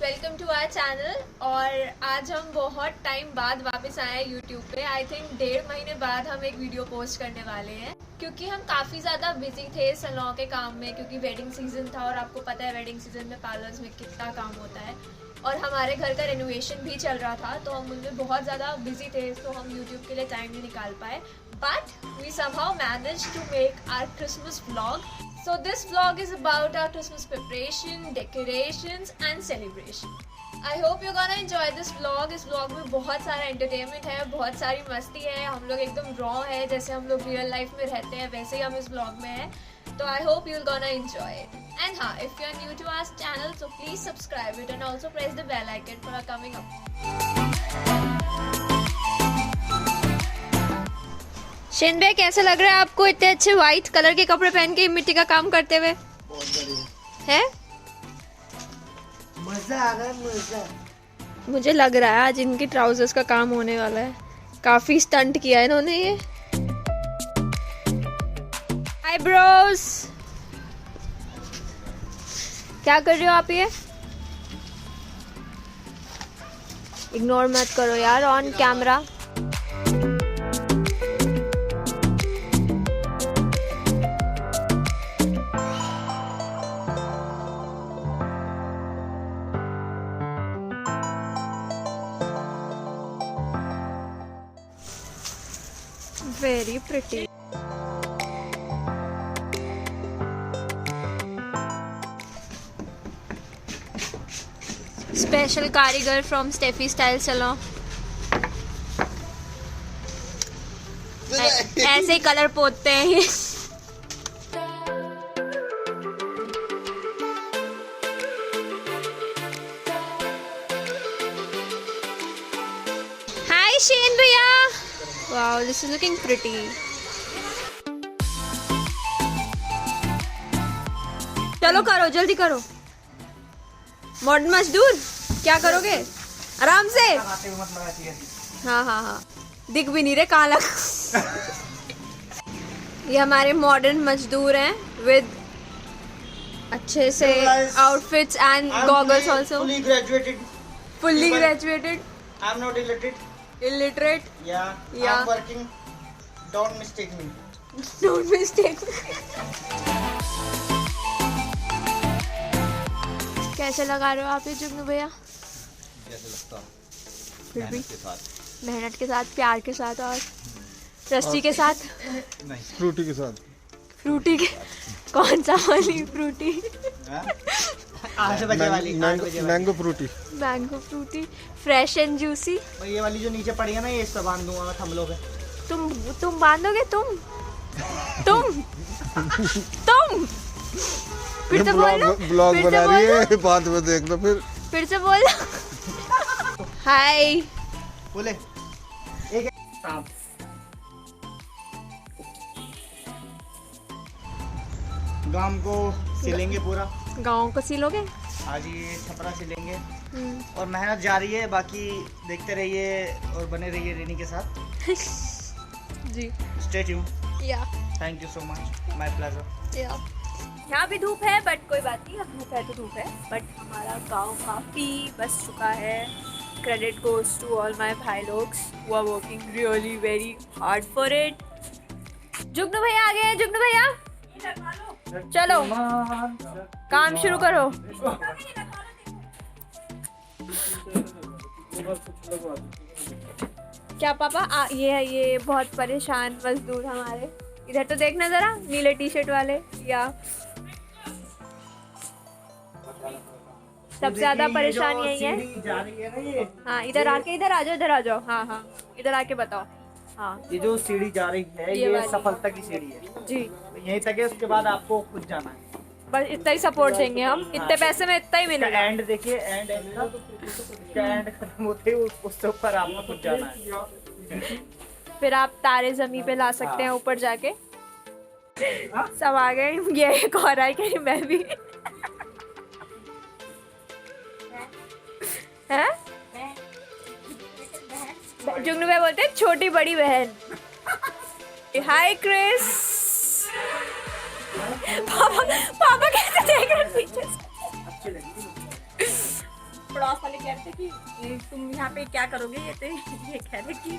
Welcome to our channel. और आज हम बहुत टाइम बाद वापस आए हैं यूट्यूब पे। आई थिंक 1.5 महीने बाद हम एक वीडियो पोस्ट करने वाले हैं, क्योंकि हम काफ़ी ज़्यादा बिजी थे सैलून के काम में, क्योंकि वेडिंग सीजन था और आपको पता है वेडिंग सीजन में पार्लर्स में कितना काम होता है। और हमारे घर का रेनोवेशन भी चल रहा था, तो हम उनमें बहुत ज़्यादा बिजी थे, तो हम यूट्यूब के लिए टाइम नहीं निकाल पाए। But we somehow managed to make our Christmas vlog. So this vlog is about our Christmas preparation, decorations and celebration. I hope you're gonna enjoy this vlog. इस vlog में बहुत सारा entertainment है, बहुत सारी मस्ती है। हम लोग एकदम raw है, जैसे हम लोग real life में रहते हैं वैसे ही हम इस vlog में हैं। तो I hope you're gonna enjoy it. And हाँ, if you're new to our channel, so please subscribe it and also press the bell icon for our coming up. Shinde, कैसा लग रहा है आपको इतने अच्छे व्हाइट कलर के कपड़े पहन के मिट्टी का काम करते हुए? बहुत बढ़िया है, मजा आ रहा है मजा। मुझे लग रहा है आज इनके ट्राउजर्स का काम होने वाला है। काफी स्टंट किया है इन्होंने ये। आईब्रोज, क्या कर रहे हो आप? ये इग्नोर मत करो यार, on camera. Very pretty. Special कारीगर from Steffi Style Salon. ऐसे ही कलर पोतते हैं ये। Hi Shane भैया। Wow, this is looking pretty. चलो करो, जल्दी करो। मॉडर्न मजदूर, क्या करोगे? आराम से। हाँ हाँ हाँ, दिख भी नहीं रहे कहाँ लग। ये हमारे मॉडर्न मजदूर हैं विद अच्छे से outfits and goggles also. Fully graduated. Fully graduated. I'm not illiterate. Illiterate. Yeah. Yeah. I'm working. Don't mistake me. Don't mistake. कैसे लगा रहे हो आप ये जुगनू भैया? जैसे लगता फिर भी मेहनत के साथ। मेहनत के साथ, प्यार के साथ और रस्सी के साथ, नहीं, फ्रूटी के साथ। फ्रूटी के, कौन सा वाली फ्रूटी? 8 बजे वाली, 8 बजे वाली। Mango Frooti. Mango Frooti, fresh and juicy. भाई ये वाली जो नीचे पड़ी है ना, ये इस पे बांध दूंगा मैं थमलों पे। तुम बांधोगे? तुम फिर से बोलो। ब्लॉग फिर से बना रही बोलो। है, बाद में देख लो फिर से बोलो। हाय। बोले एक सांप। गांव को सिलेंगे पूरा। गाँव को सिलोगे? आज ये छपरा सिलेंगे और मेहनत जारी है। बाकी देखते रहिए और बने रहिए रेनी के साथ। जी। Stay tuned. या thank you so much, my pleasure. यहाँ भी धूप है, बट कोई बात नहीं, अब धूप है तो धूप है। बट हमारा गांव काफ़ी बस चुका है। Credit goes to all my भाई लोग्स who are working really very hard for it. Jugnu भैया आ गए हैं। जुगनू भैया चलो काम शुरू करो। क्या पापा? ये बहुत परेशान मजदूर हमारे। इधर तो देखना जरा, नीले टी शर्ट वाले। या सबसे ज्यादा परेशान यही है। जा रही है ना ये। हाँ, इधर आ जाओ। हाँ, इधर आके बताओ। हाँ, ये जो सीढ़ी जा रही है ये ये वाली। सफलता की सीढ़ी है जी। तो यहीं तक है, उसके बाद आपको खुद जाना है। बस इतना ही सपोर्ट देंगे हम। इतने पैसे में इतना ही मिलेगा। एंड देखिए, एंड एंड खत्म होते ही उससे ऊपर आपको खुद जाना है। फिर आप तारे जमीन पे ला सकते हैं ऊपर जाके। सब आ गए। ये एक और आई कि मैं भी हैं? जुगनू भाई बोलते हैं छोटी बड़ी बहन। हाय क्रिस। पापा कैसे देख रहे हैं पीछे से? पड़ोस वाले कहते कि तुम यहाँ पे क्या करोगे, ये तो ये कह रहे कि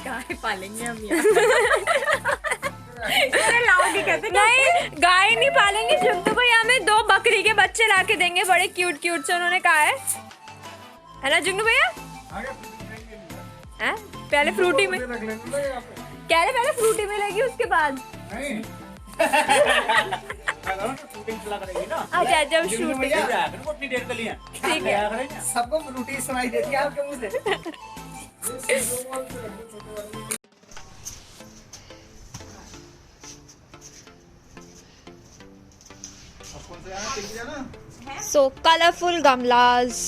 गाय पालेंगे हम यहाँ। लाओगे कहते नहीं, गाय नहीं पालेंगे, जुगनू भैया हमें 2 बकरी के बच्चे ला के देंगे, बड़े क्यूट क्यूट से, उन्होंने कहा है ना जुगनू भैया? पहले फ्रूटी में कह रहे, पहले फ्रूटी मिलेगी उसके बाद अच्छा जब शूटिंग ठीक है। सबको फ्रूटी सुनाई देती है आपके मुंह से। So colorful gamlas.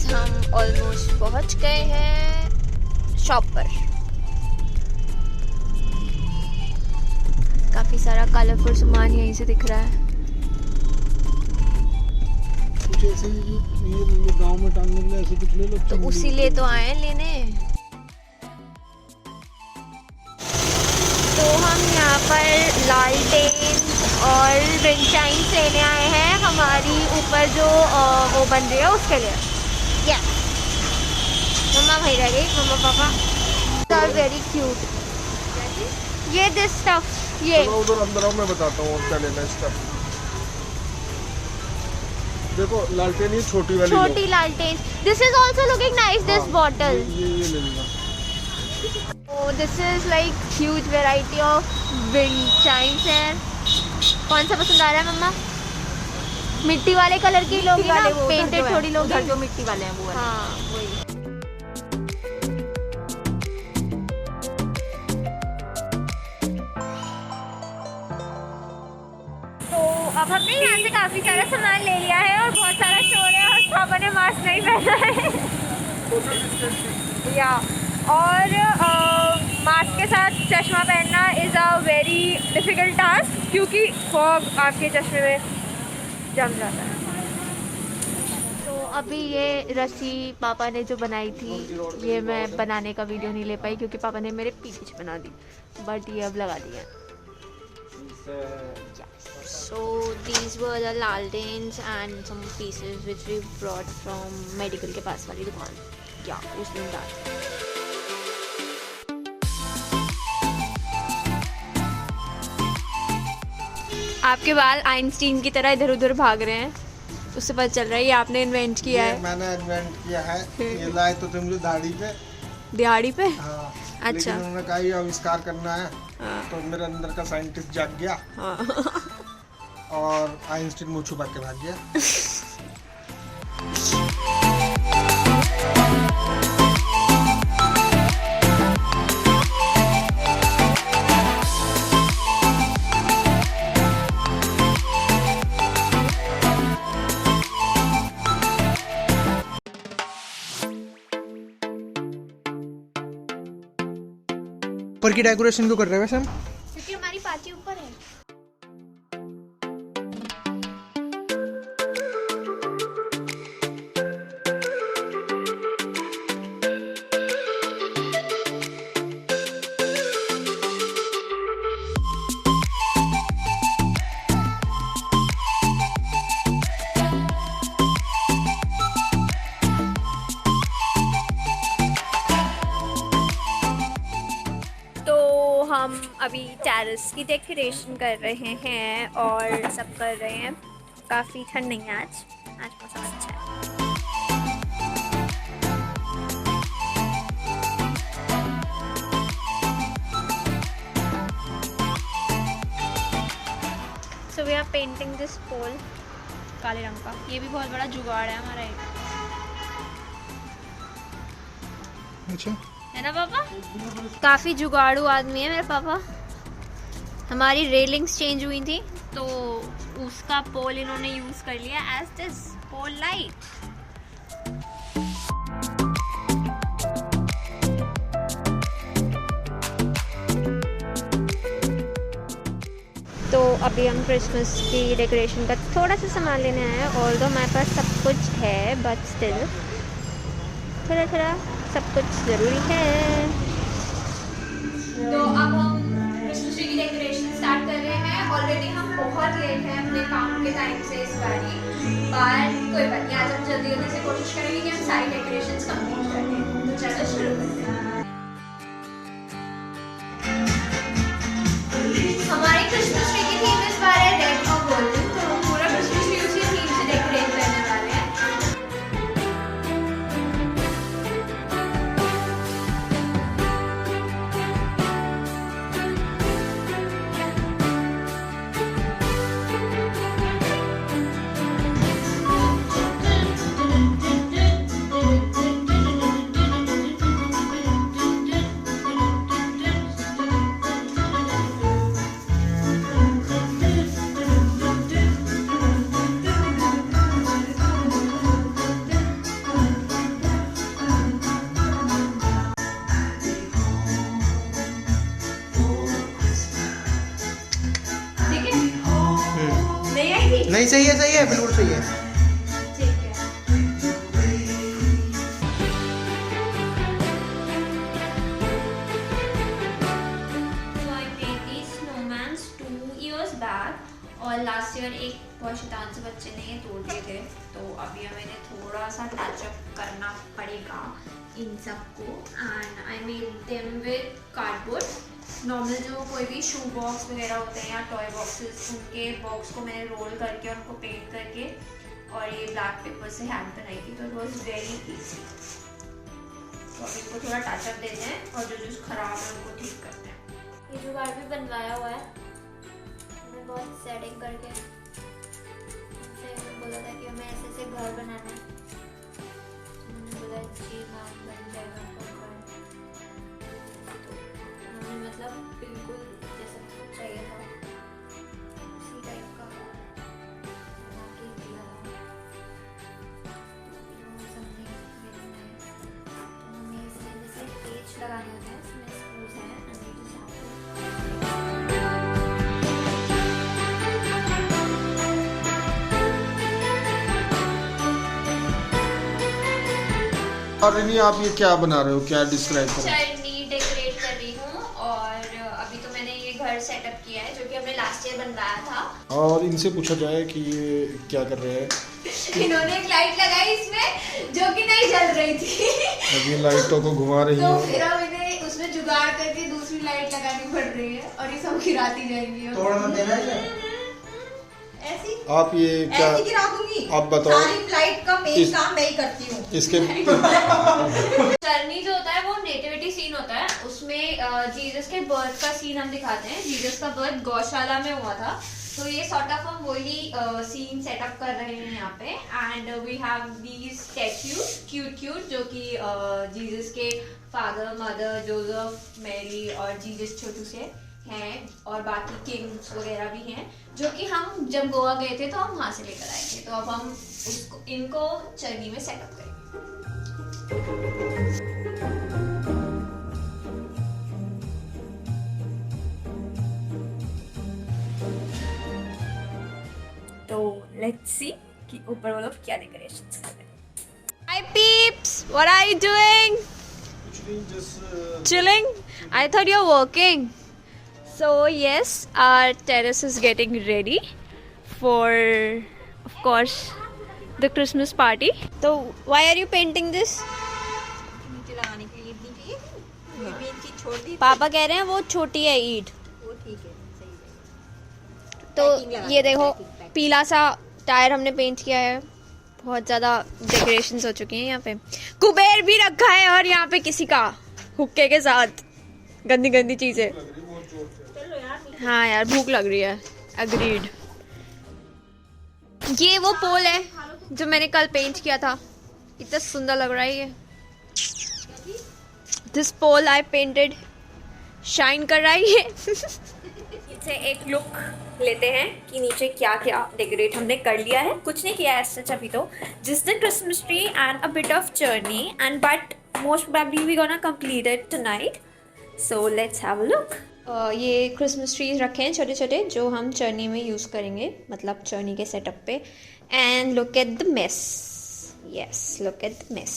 हम ऑलमोस्ट पहुंच गए हैं शॉप पर। काफी सारा कलरफुल सामान यहीं से दिख रहा है। कुछ ऐसे ये गांव में टांगने के लिए ऐसे कुछ ले लो तो उसी लिए तो आए हैं लेने। तो हम यहाँ पर लालटेन और विंडचाइन्स लेने आए हैं हमारी ऊपर जो वो बन रही है उसके लिए। Yes. मम्मा भाई रह गई, मम्मा पापा आर वेरी क्यूट। ये दिस स्टफ, ये उधर अंदर आओ, मैं बताता हूँ और क्या लेना है इसका। देखो लालटेन, ये छोटी वाली, छोटी लालटेन। This is also looking nice, this bottle. ये ले लेना। Oh, this is like huge variety of wind chimes है। कौन सा पसंद आ रहा है मम्मा? मिट्टी वाले कलर की लोगी ना, पेंटेड थोड़ी लोगी, जो मिट्टी वाले हैं वो वाले। हाँ वही। तो अब हमने यहाँ से काफी सारा सामान ले लिया है और बहुत सारा शोर है और पापा ने मास्क नहीं पहना है। या और मास्क के साथ चश्मा पहनना is a very difficult task, क्योंकि फॉग आपके चश्मे में जम जाता है। तो अभी ये रस्सी पापा ने जो बनाई थी, ये मैं बनाने का वीडियो नहीं ले पाई क्योंकि पापा ने मेरे पीछे बना दी, बट ये अब लगा दिया। So these were the laltens and some pieces which we brought from medical के पास वाली दुकान। या उस दिन डाल। आपके बाल आइंस्टीन की तरह इधर उधर भाग रहे हैं, उससे पता चल रहा है ये आपने इन्वेंट किया है। मैंने इन्वेंट किया है। ये लाए तो तुम जो दाढ़ी पे। दिहाड़ी पे? हाँ। अच्छा। लेकिन उन्होंने कहा ये आविष्कार करना है। हाँ। तो मेरे अंदर का साइंटिस्ट जाग गया। हाँ। और आइंस्टीन मुँह छुपा के भाग गया। ऊपर की डेकोरेशन क्यों कर रहे हैं वैसे हम? क्योंकि हमारी पार्टी ऊपर है। हम अभी टेरेस की डेकोरेशन कर रहे हैं और सब कर रहे हैं। काफ़ी ठंड नहीं है आज मौसम अच्छा है। So we are painting this pole काले रंग का। ये भी बहुत बड़ा जुगाड़ है हमारा एक। अच्छा है ना पापा? काफ़ी जुगाड़ू आदमी है मेरे पापा। हमारी रेलिंग्स चेंज हुई थी तो उसका पोल इन्होंने यूज़ कर लिया एज दिस पोल लाइट। तो अभी हम क्रिसमस की डेकोरेशन का थोड़ा सा सामान लेने आए हैं। ऑल्दो हमारे पास सब कुछ है बट स्टिल थोड़ा थोड़ा सब कुछ ज़रूरी है। तो अब बहुत लेट है अपने काम के टाइम से इस बारी, पर कोई बात नहीं, आज हम जल्दी जल्दी से कोशिश करेंगे कि हम सारी डेकोरेशंस कंप्लीट कर लें। तो चलो शुरू करते हैं। हमारी क्रिसमस ट्री की थीम इस बार है रेड और गोल्डन, तो हम पूरा क्रिसमस ट्री उसी थीम से डेकोरेट करने वाले हैं। नहीं सही है बिल्कुल सही है। ठीक है। So I made these snowmans 2 years back और लास्ट ईयर एक बहुत शैतान से बच्चे ने ये तोड़ दिए थे, तो अभी हमें थोड़ा सा टचअप करना पड़ेगा इन सबको। And I made them with cardboard. Normal जो कोई भी शू बॉक्स वगैरह होते हैं या टॉय बॉक्सेस, उनके बॉक्स को मैंने रोल करके उनको पेंट करके और ये ब्लैक पेपर से हैंड बनाई थी, तो इट वॉज वेरी ईजी। तो अभी इनको थोड़ा टचअप देते हैं और जो खराब है उनको ठीक करते हैं। ये जो घर भी बनवाया हुआ है मैं बहुत सेटिंग करके उनसे बोला था कि हमें ऐसे ऐसे घर बनाना है, उन्होंने बोला जी हाँ बन जाएगा आपका घर। उन्होंने मतलब बिल्कुल जैसा मुझको चाहिए था उसी टाइप का बना के दिया था। समझे मेरे में तो हमें इसमें जैसे पेज लगाने होते हैं, इसमें स्क्रूज हैं एंड वी जस्ट हैव और नहीं, आप ये क्या बना रहे हो, क्या डिस्क्राइब करो? चटनी डेकोरेट कर रही हूँ और अभी तो मैंने ये घर सेटअप किया है जो कि हमने लास्ट ईयर बनवाया था। और इनसे पूछा जाए कि ये क्या कर रहे हैं? इन्होंने एक लाइट लगाई इसमें जो कि नहीं जल रही थी। अब ये लाइटों को घुमा रही तो है। फिर अब इन्हें उसमें जुगाड़ करके दूसरी लाइट लगानी पड़ रही है और ये सब गिराती जाएंगी। तोड़ना देना है ऐसी आप ये क्या ऐसी गिरा दूंगी। आप बताओ। सारी फ्लाइट का मेन काम मैं ही करती हूँ। इसके जर्नी जो होता है वो नेटिविटी सीन होता है, उसमें जीसस के बर्थ का सीन हम दिखाते हैं। जीसस का बर्थ गौशाला में हुआ था, तो ये सॉर्ट ऑफ हम वही सीन सेटअप कर रहे हैं यहाँ पे। And we have these statues cute जो कि जीसस के फादर, मदर, जोसेफ, मैरी और जीसस छोटू से हैं, और बाकी किंग्स वगैरह भी हैं जो कि हम जब गोवा गए थे तो हम वहाँ से लेकर आए थे। तो अब हम इनको चर्नी में सेटअप करेंगे। तो लेट्स सी कि ऊपर वो लोग क्या डेकोरेशंस कर रहे हैं। Hi peeps, what are you doing? Chilling? I thought you're working. So yes, our terrace is getting ready for, of course, the Christmas party. So why are you painting this? नीचे लगाने के लिए ईंट चाहिए। ये भी इनकी छोटी पापा कह रहे हैं वो छोटी है ईंट। वो ठीक है, सही है। तो Packing लगा ये दो, देखो packing। पीला सा टायर हमने पेंट किया है। बहुत ज्यादा डेकोरेशंस हो चुकी हैं यहाँ पे। कुबेर भी रखा है और यहाँ पे किसी का हुक्के के साथ गंदी गंदी चीजें। हाँ यार भूख लग रही है। अग्रीड। ये वो पोल है जो मैंने कल पेंट किया था, इतना सुंदर लग रहा है ये। This pole I painted, shine कर रहा है ये। से एक लुक लेते हैं कि नीचे क्या क्या डेकोरेट हमने कर लिया है। कुछ नहीं किया है सच अभी तो, just the Christmas tree and a bit of journey and but most probably we gonna complete it tonight. So let's have a look. ये क्रिसमस ट्रीज रखे हैं छोटे छोटे जो हम जर्नी में यूज़ करेंगे, मतलब जर्नी के सेटअप पे। And look at the mess, yes look at the mess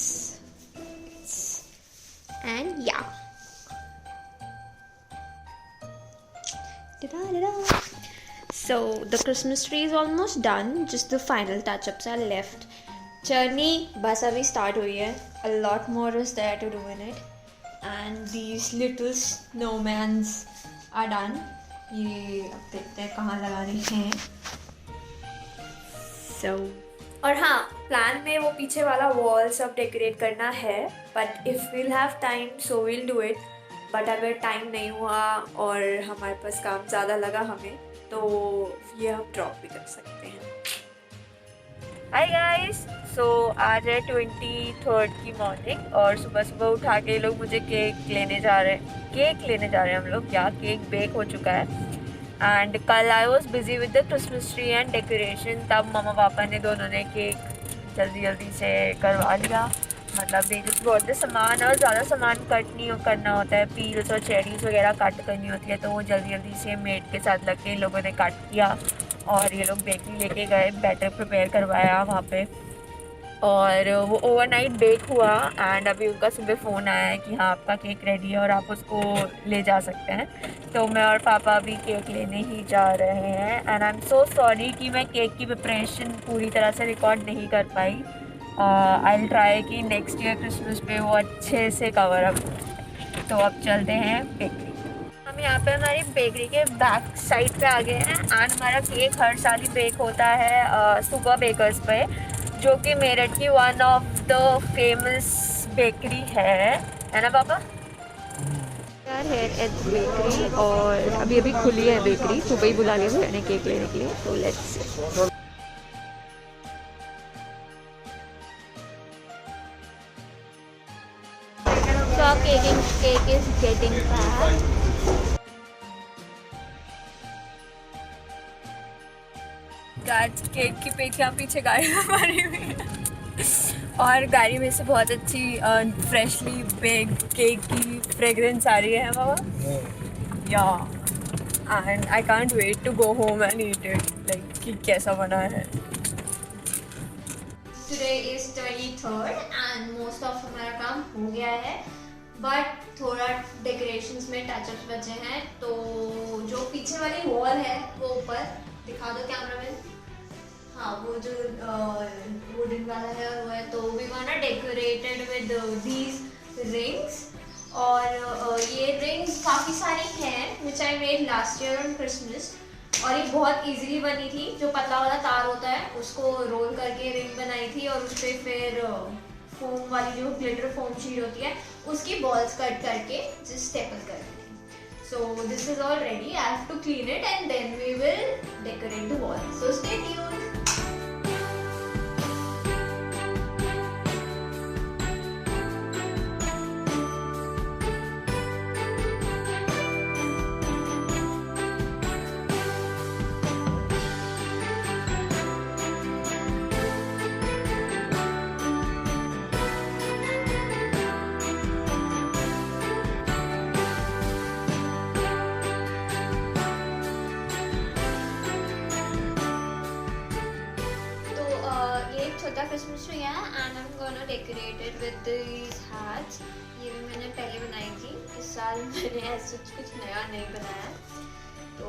and या So the Christmas tree is almost done. Just the final touch-ups are left. Journey बस अभी start हुई है. A lot more is there to do in it. And these little snowmans are done. ये अब देखते हैं कहाँ लगाने हैं. So और हाँ, प्लान में वो पीछे वाला वॉल सब डेकोरेट करना है. But if we'll have time so we'll do it. But अगर टाइम नहीं हुआ और हमारे पास काम ज़्यादा लगा हमें, तो ये हम ड्रॉप भी कर सकते हैं. हाय गाइस, सो आज है 23rd की मॉर्निंग और सुबह सुबह उठा के लोग मुझे केक लेने जा रहे हैं हम लोग. या केक बेक हो चुका है. एंड कल I was busy with the Christmas tree and decoration. तब मम्मा पापा ने दोनों ने केक जल्दी से करवा लिया. मतलब दे जस्ट बॉट द सामान, और ज़्यादा सामान कट नहीं करना होता है. पील्स और चेरीज वगैरह कट करनी होती है, तो वो जल्दी से मेड के साथ लग के इन लोगों ने कट किया. और ये लोग बेकरी लेके गए, बैटर प्रिपेयर करवाया वहाँ पे, और वो ओवरनाइट बेक हुआ. एंड अभी उनका सुबह फ़ोन आया है कि हाँ आपका केक रेडी है और आप उसको ले जा सकते हैं. तो मैं और पापा अभी केक लेने ही जा रहे हैं. And I am so sorry कि मैं केक की प्रिपरेशन पूरी तरह से रिकॉर्ड नहीं कर पाई. आई विल ट्राई कि नेक्स्ट ईयर क्रिसमस पे वो अच्छे से कवर अप. तो अब चलते हैं बेकरी. हम यहाँ पे हमारी बेकरी के बैक साइड पे आ गए हैं. एंड हमारा केक हर साल ही बेक होता है सुबह बेकर्स पे, जो कि मेरठ की one of the famous bakery है ना पापा? है एट बेकरी, और अभी खुली है बेकरी. सुबह ही बुला लिया मैंने केक लेने के लिए. तो let's cake is getting packed. आज केक की पेटियाँ पीछे गाड़ी में मारी हुई है, और गाड़ी में से बहुत अच्छी फ्रेशली बेक्ड केक की फ्रेगरेंस आ रही है बाबा. Yeah and I can't wait to go home and eat it. Like कि कैसा बना है. Today is 23rd and most of हमारा काम हो गया है, बट थोड़ा डेकोरेशंस में टचअप्स बचे हैं. तो जो पीछे वाली वॉल है वो ऊपर दिखा दो कैमरामैन. हाँ, वो जो वुडन वाला है वो है. तो we want decorated with these rings. और ये रिंग्स काफ़ी सारी हैं which I made last year on Christmas. और ये बहुत इजीली बनी थी. जो पतला वाला तार होता है उसको रोल करके रिंग बनाई थी, और उस पर फिर फोम वाली जो ग्लिटर फोम शीट होती है उसकी बॉल्स कट करके जस्ट स्टेपल कर दी. So this is all ready. I have to clean it and then we will decorate the wall. So stay tuned. छोटा क्रिसमस ट्री है and I am gonna decorate it with these hearts. ये भी मैंने पहले बनाई थी. इस साल मैंने ऐसा कुछ नया नहीं बनाया. तो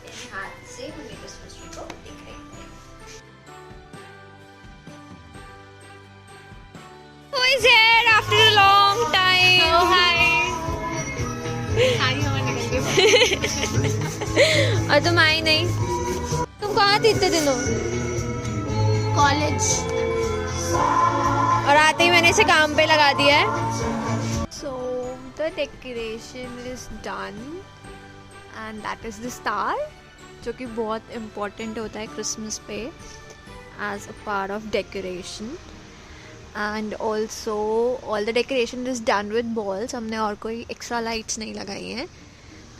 इन हाथ से हम क्रिसमस ट्री को डेकोरेट करेंगे. Who is here after a long time? Oh, hi. और तुम आई नहीं. तुम कहाँ थी इतने दिनों? कॉलेज. और आते ही मैंने इसे काम पे लगा दिया है. So the decoration is done and that is the star, जो कि बहुत इम्पोर्टेंट होता है क्रिसमस पे as a part of decoration. And also all the decoration is done with balls. हमने और कोई एक्स्ट्रा लाइट्स नहीं लगाई हैं.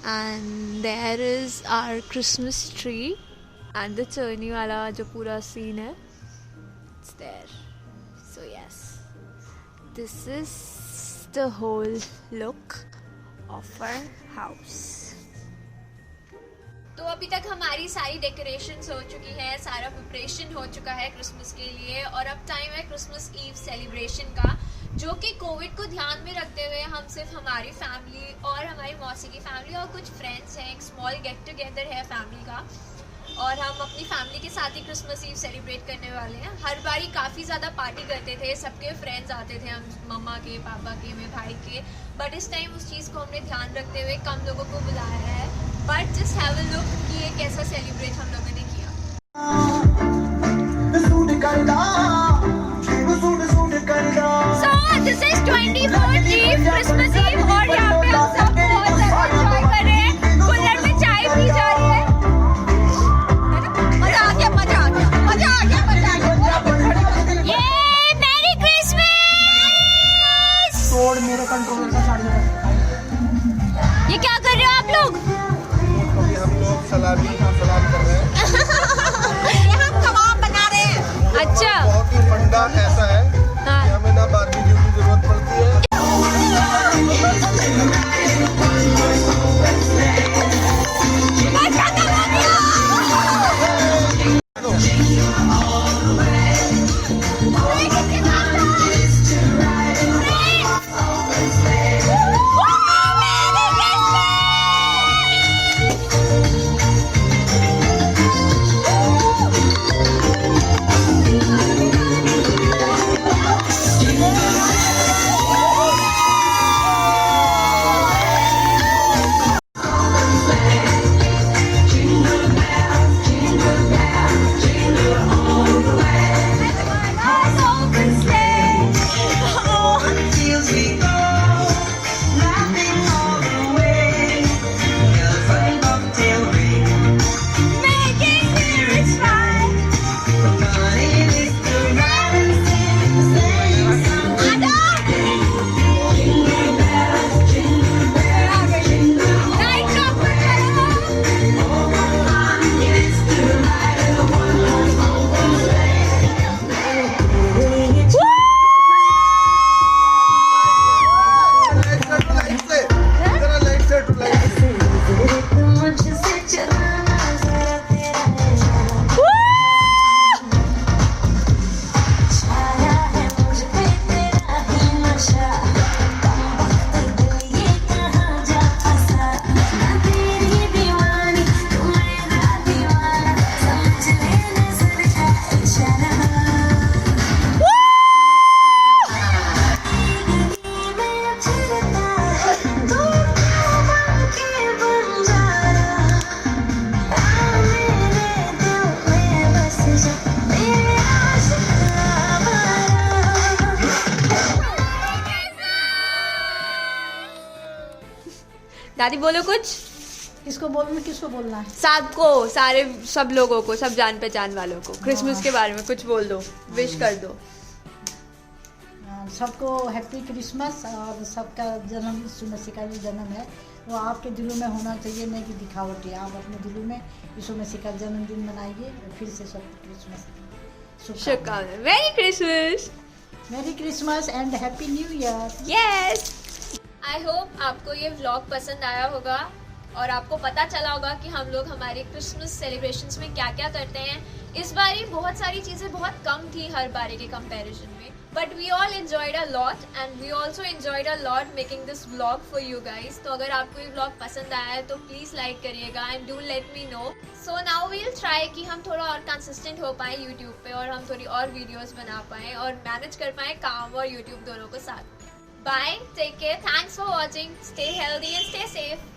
And there is our Christmas tree and the चर्नी वाला जो पूरा सीन है there. So yes, this is the whole look of our house. तो अभी तक हमारी सारी डेकोरेशंस हो चुकी है, सारा प्रिपरेशन हो चुका है क्रिसमस के लिए. और अब टाइम है क्रिसमस ईव सेलिब्रेशन का, जो कि कोविड को ध्यान में रखते हुए हम सिर्फ हमारी फैमिली और हमारी मौसी की फैमिली और कुछ फ्रेंड्स हैं, एक स्मॉल गेट टुगेदर है फैमिली का. और हम अपनी फैमिली के साथ ही क्रिसमस ईव सेलिब्रेट करने वाले हैं। हर बारी काफ़ी ज़्यादा पार्टी करते थे, सबके फ्रेंड्स आते थे, हम मम्मा के, पापा के, मेरे भाई के, बट इस टाइम उस चीज़ को हमने ध्यान रखते हुए कम लोगों को बुलाया है। But just have a look कि ये कैसा सेलिब्रेट हम लोगों ने किया। So this is 24th Eve, Christmas Eve, और यहाँ पे हम सब बहुत ज़्यादा एंजॉय कर रहे हैं। कूलर में चाय पी जा रही है। मजा आ गया, मजा आ गया, मजा आ गया, मजा आ गया। ये मैरी क्रिसमस। तोड़ मेरे कंट्रोलर का साड़ी में। ये क्या कर रहे हो आप लोग? अभी हम लोग सलाम कर रहे हैं। ये हम कबाब बना रहे हैं। अच्छा, बहुत ही फंडा ऐसा है हाँ। कि हमें ना बारबेक्यू की जरूरत पड़ती है। दादी बोलो कुछ। किसको बोलना है? सबको, सारे सब लोगों को, सब जान पहचान वालों को क्रिसमस के बारे में कुछ बोल दो, विश कर दो। सबको हैप्पी क्रिसमस, और सबका जन्म यीशु मसीह का जो जन्म है वो आपके दिलों में होना चाहिए, नहीं कि दिखावटी। आप अपने दिलों में यीशु मसीह का जन्मदिन मनाइए और फिर से सब क्रिसमस शुभकामनाएं। मेरी क्रिसमस, मेरी Christmas and happy new year. Yes. I hope आपको ये व्लॉग पसंद आया होगा और आपको पता चला होगा कि हम लोग हमारे क्रिसमस सेलिब्रेशंस में क्या क्या करते हैं। इस बारी बहुत सारी चीज़ें बहुत कम थी हर बारी के कंपैरिजन में, but we all enjoyed a lot and we also enjoyed a lot making this vlog for you guys. तो अगर आपको ये व्लॉग पसंद आया है तो प्लीज़ लाइक करिएगा and do let me know. So now we will try कि हम थोड़ा और कंसिस्टेंट हो पाए यूट्यूब पे और हम थोड़ी और वीडियोज़ बना पाएँ और मैनेज कर पाएँ काम और यूट्यूब दोनों को साथ में। Bye, take care, thanks for watching, stay healthy and stay safe.